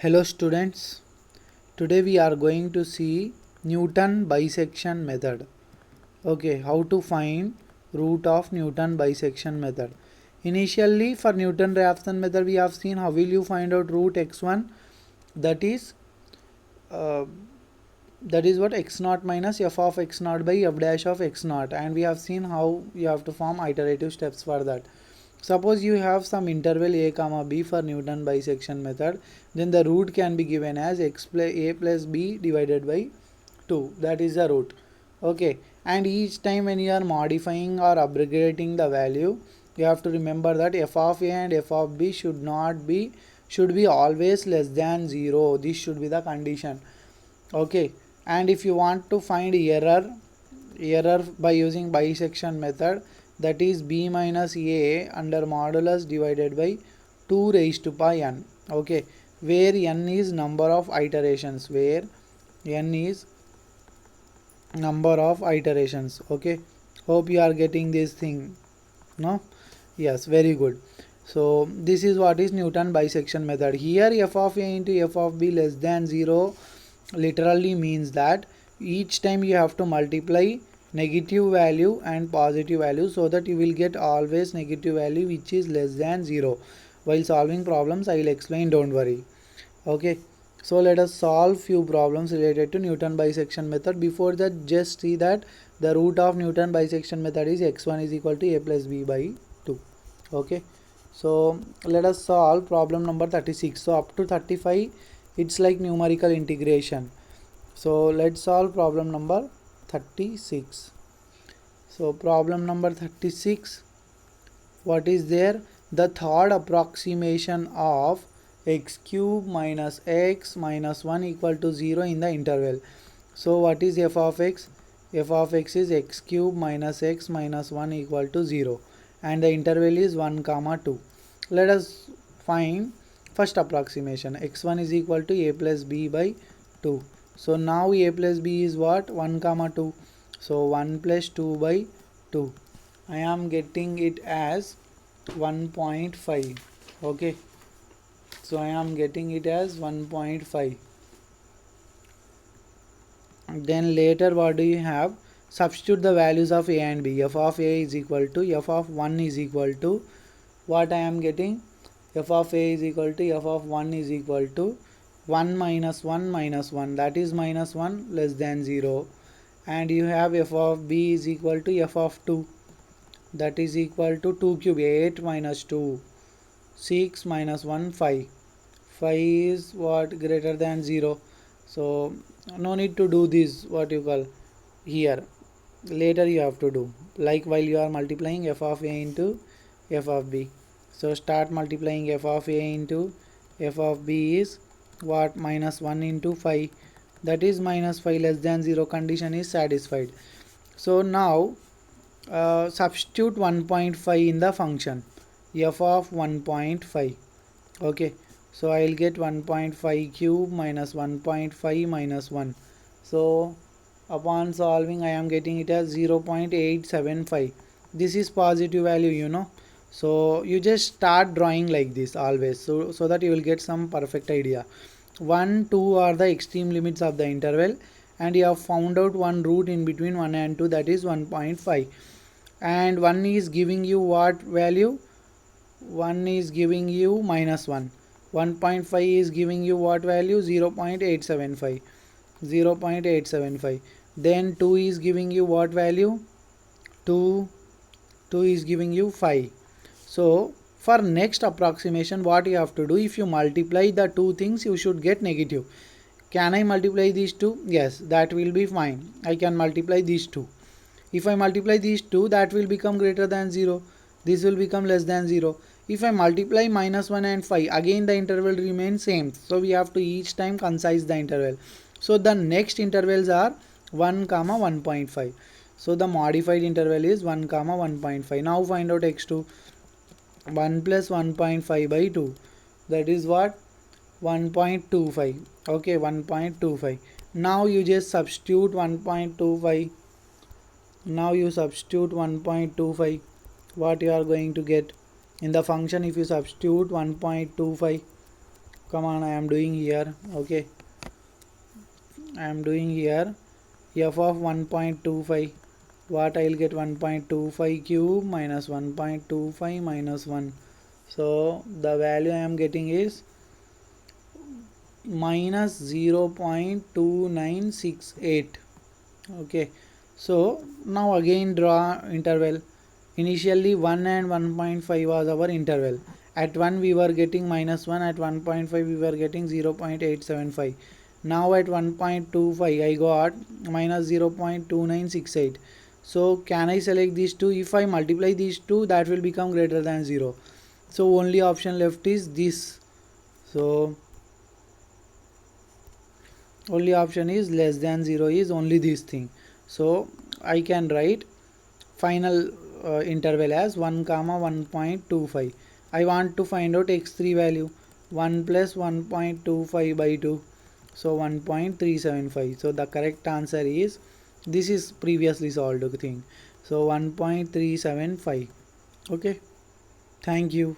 Hello students, today we are going to see Newton bisection method. Okay, how to find root of Newton bisection method. Initially for Newton-Raphson method we have seen how will you find out root x1, that is uh, what x naught minus f of x naught by f dash of x naught, and we have seen how you have to form iterative steps for that. Suppose you have some interval a comma b for Newton bisection method, then the root can be given as a plus b divided by 2. That is the root. Okay, and each time when you are modifying or abrogating the value, you have to remember that f of a and f of b should be always less than 0. This should be the condition. Okay, and if you want to find error by using bisection method, that is b minus a under modulus divided by 2 raised to pi n. Okay, where n is number of iterations, Okay, hope you are getting this thing. No, yes, very good. So this is what is Newton bisection method. Here f of a into f of b less than 0 literally means that each time you have to multiply negative value and positive value, so that you will get always negative value which is less than 0. While solving problems I will explain, don't worry. Okay, so let us solve few problems related to Newton bisection method. Before that, just see that the root of Newton bisection method is x1 is equal to a plus b by 2. Okay, so let us solve problem number 36. So up to 35 it's like numerical integration. So let's solve problem number 36. So problem number 36, what is there? The third approximation of x cube minus x minus 1 equal to 0 in the interval. So what is f of x? F of x is x cube minus x minus 1 equal to 0, and the interval is 1 comma 2. Let us find first approximation. X1 is equal to a plus b by 2. So now a plus b is what? 1 comma 2. So 1 plus 2 by 2. I am getting it as 1.5. Okay, so I am getting it as 1.5. Then later what do you have? Substitute the values of a and b. F of a is equal to f of 1 is equal to what I am getting? F of a is equal to f of 1 is equal to 1 minus 1 minus 1, that is minus 1 less than 0, and you have f of b is equal to f of 2, that is equal to 2 cube, 8 minus 2, 6 minus 1, 5. 5 is what? Greater than 0. So no need to do this, what you call here. Later you have to do, like while you are multiplying f of a into f of b. So start multiplying f of a into f of b is what? Minus 1 into 5, that is minus 5 less than 0, condition is satisfied. So now substitute 1.5 in the function f of 1.5. Okay, so I will get 1.5 cube minus 1.5 minus 1. So upon solving I am getting it as 0.875. This is positive value, so you just start drawing like this always, so that you will get some perfect idea. 1, 2 are the extreme limits of the interval, and you have found out one root in between 1 and 2, that is 1.5, and 1 is giving you what value? 1 is giving you minus 1. 1.5 is giving you what value? 0.875. 0.875. Then 2 is giving you what value? 2 is giving you 5. So for next approximation what you have to do, if you multiply the two things you should get negative. Can I multiply these two? Yes, that will be fine. I can multiply these two. If I multiply these two, that will become greater than 0. This will become less than 0. If I multiply minus 1 and 5, again the interval remains same. So we have to each time concise the interval. So the next intervals are 1 comma 1.5. So the modified interval is 1 comma 1.5. Now find out x2. 1 plus 1.5 by 2. That is what? 1.25. Okay, 1.25. Now you just substitute 1.25. Now you substitute 1.25. What you are going to get in the function? If you substitute 1.25, come on, I am doing here. Okay, I am doing here f of 1.25. What I'll get? 1.25 cube minus 1.25 minus 1. So the value I am getting is minus 0.2968. Okay, so now again draw interval. Initially 1 and 1.5 was our interval. At 1 we were getting minus 1, at 1.5 we were getting 0.875. Now at 1.25 I got minus 0.2968. So can I select these two? If I multiply these two, that will become greater than 0. So only option left is this. So only option is less than 0 is only this thing. So I can write final interval as 1 comma 1.25. I want to find out x3 value. 1 plus 1.25 by 2, so 1.375. so the correct answer is, this is previously solved thing, so 1.375. okay, thank you.